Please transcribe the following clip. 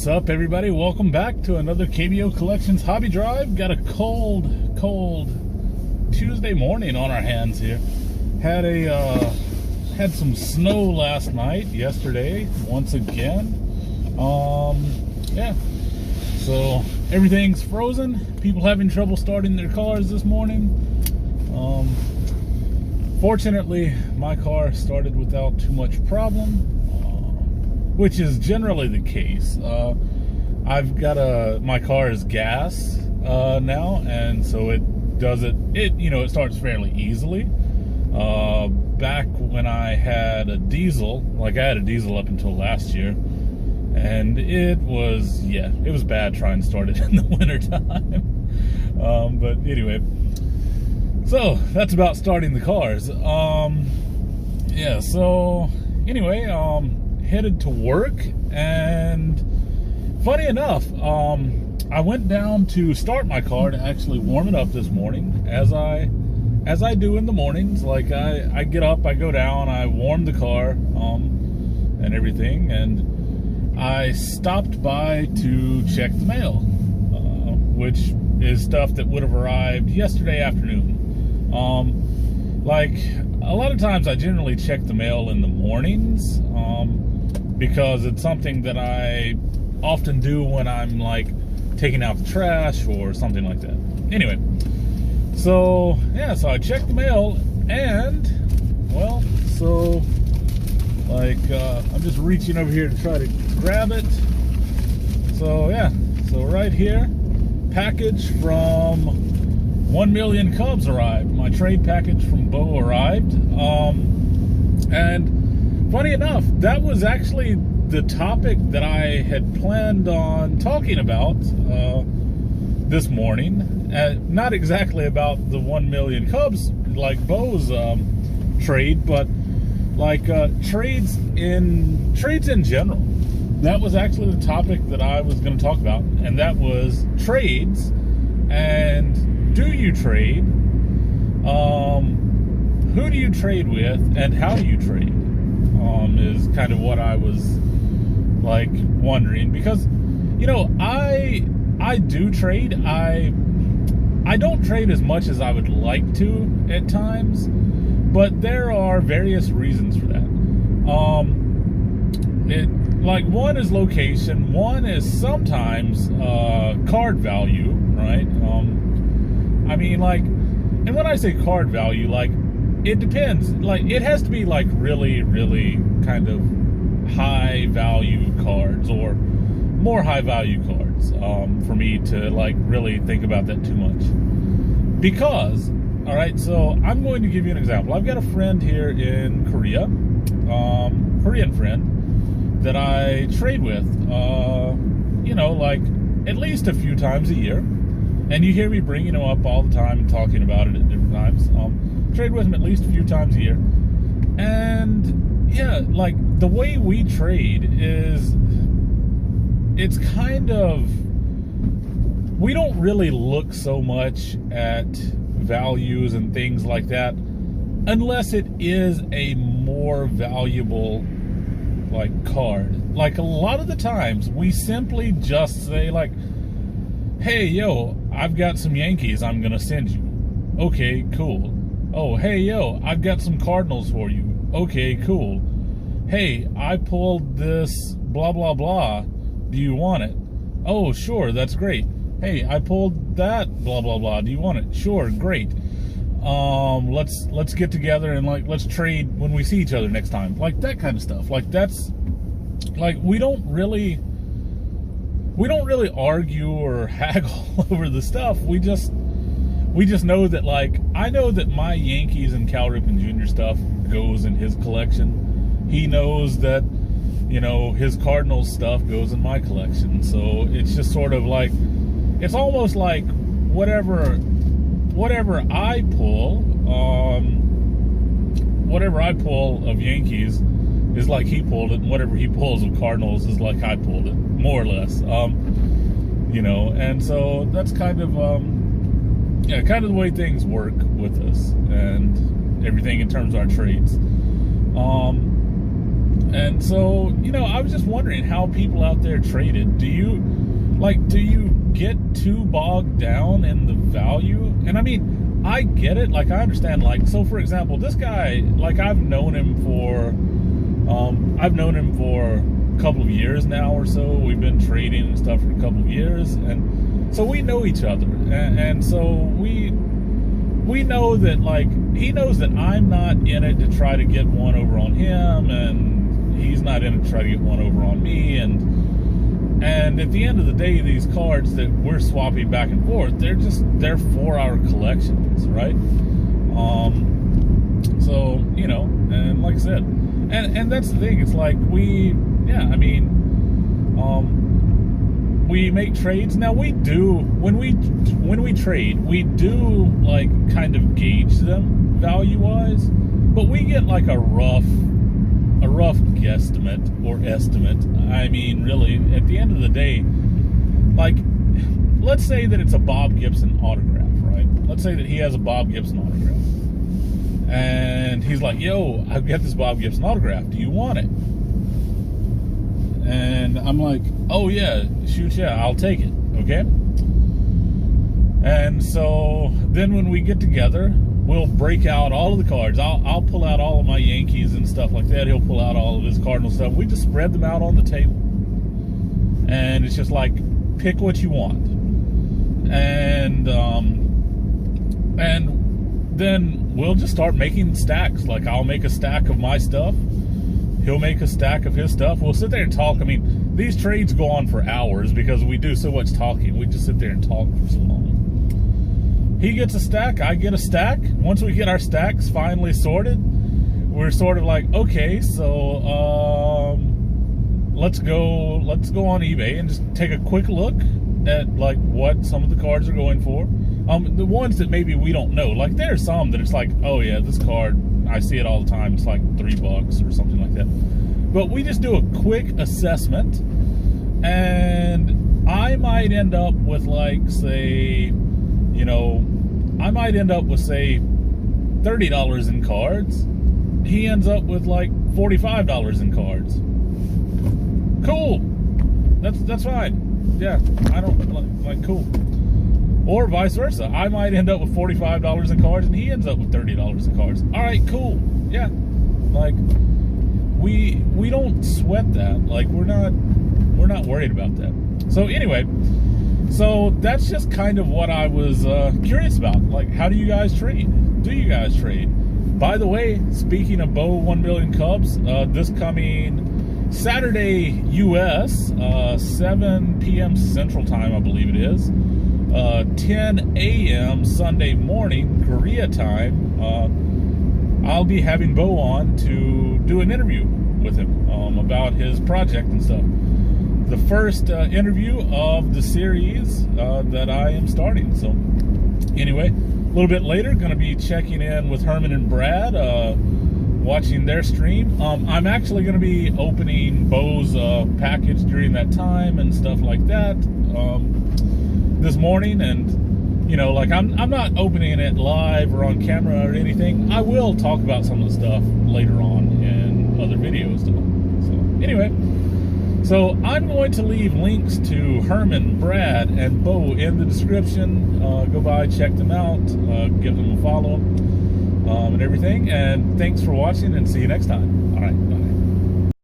What's up, everybody? Welcome back to another KBO Collections Hobby Drive. Got a cold Tuesday morning on our hands here. Had some snow last night, yesterday, once again. Yeah. So everything's frozen. People having trouble starting their cars this morning. Fortunately, my car started without too much problem, which is generally the case. I've got my car is gas now, and so it starts fairly easily. Back when I had a diesel, I had a diesel up until last year, and it was bad trying to start it in the wintertime. But anyway, so that's about starting the cars. So anyway, headed to work, and funny enough, I went down to start my car to actually warm it up this morning, as I do in the mornings. I get up, I go down, I warm the car, and everything, and I stopped by to check the mail, which is stuff that would have arrived yesterday afternoon. A lot of times I generally check the mail in the mornings, because it's something that I often do when I'm taking out the trash or something like that. Anyway, so I checked the mail, and I'm just reaching over here to try to grab it. So right here, package from 1 Million Cubs arrived. My trade package from Bo arrived. And funny enough, that was actually the topic that I had planned on talking about this morning. Not exactly about the 1 Million Cubs, like Bo's trade, but trades in general. That was actually the topic that I was going to talk about, and that was trades. And do you trade? Who do you trade with, and how do you trade? Is kind of what I was wondering, because I do trade. I don't trade as much as I would like to at times, but there are various reasons for that. One is location, one is sometimes card value, right? And when I say card value, it depends. It has to be really, really kind of high value cards, or more high value cards, for me to really think about that too much. Because, all right, so I'm going to give you an example. I've got a friend here in Korea, Korean friend, that I trade with, at least a few times a year. And you hear me bringing him up all the time and talking about it at different times. Trade with him at least a few times a year. And the way we trade is, it's kind of, we don't really look so much at values and things like that, unless it is a more valuable card. A lot of the times we simply just say hey, yo, I've got some Yankees I'm gonna send you. Okay, cool. Oh, hey, yo, I've got some Cardinals for you. Okay, cool. Hey, I pulled this blah blah blah, do you want it? Oh, sure, that's great. Hey, I pulled that blah blah blah, do you want it? Sure, great. Let's get together and let's trade when we see each other next time. That kind of stuff. That's we don't really argue or haggle over the stuff. We just know that I know that my Yankees and Cal Ripken Jr. stuff goes in his collection. He knows that his Cardinals stuff goes in my collection. So it's just sort of it's almost whatever I pull, of Yankees is he pulled it, and whatever he pulls of Cardinals is I pulled it, more or less. And so that's kind of the way things work with us and everything in terms of our trades. And so, you know, I was just wondering how people out there traded. Do you get too bogged down in the value? And I mean, I get it. Like, I understand. Like, so for example, this guy, like, I've known him for a couple of years now or so. We've been trading and stuff for a couple of years, and so we know each other. And so we know that, like, he knows that I'm not in it to try to get one over on him, and he's not in it to try to get one over on me. And at the end of the day, these cards that we're swapping back and forth, they're for our collections, right? So, you know, and like I said, and that's the thing. It's like we make trades. Now we do, when we trade, we do, like, kind of gauge them value-wise, but we get like a rough guesstimate or estimate. I mean, really, at the end of the day, like, let's say that it's a Bob Gibson autograph, right? Let's say that he has a Bob Gibson autograph, and he's like, yo, I've got this Bob Gibson autograph, do you want it? And I'm like, oh yeah, shoot, yeah, I'll take it, okay? And so then when we get together, we'll break out all of the cards. I'll pull out all of my Yankees and stuff like that. He'll pull out all of his Cardinal stuff. We just spread them out on the table. And it's just like, pick what you want. And then we'll just start making stacks. Like, I'll make a stack of my stuff. He'll make a stack of his stuff. We'll sit there and talk. I mean, these trades go on for hours because we do so much talking. We just sit there and talk for so long. He gets a stack, I get a stack. Once we get our stacks finally sorted, we're sort of like, okay, so let's go on eBay and just take a quick look at, like, what some of the cards are going for. The ones that maybe we don't know, like, there's some that it's like, oh yeah, this card, I see it all the time, it's like $3 or something like that. But we just do a quick assessment, and I might end up with, like, say, you know, I might end up with, say, $30 in cards. He ends up with, like, $45 in cards. Cool. That's fine. Yeah, I don't, like, cool. Or vice versa. I might end up with $45 in cards, and he ends up with $30 in cards. All right, cool. Yeah. Like, we don't sweat that. Like, we're not worried about that. So anyway, so that's just kind of what I was curious about. Like, how do you guys trade? Do you guys trade? By the way, speaking of Bo 1 Billion Cubs, this coming Saturday U.S., 7 p.m. Central Time, I believe it is, 10 a.m. Sunday morning, Korea time, I'll be having Bo on to do an interview with him about his project and stuff. The first interview of the series that I am starting. So anyway, a little bit later, going to be checking in with Herman and Brad, watching their stream. I'm actually going to be opening Bo's package during that time and stuff like that this morning. And, you know, like, I'm not opening it live or on camera or anything. I will talk about some of the stuff later on in other videos though. So anyway, so I'm going to leave links to Herman, Brad, and Bo in the description. Go by, check them out, give them a follow, and everything. And thanks for watching, and see you next time. All right, bye.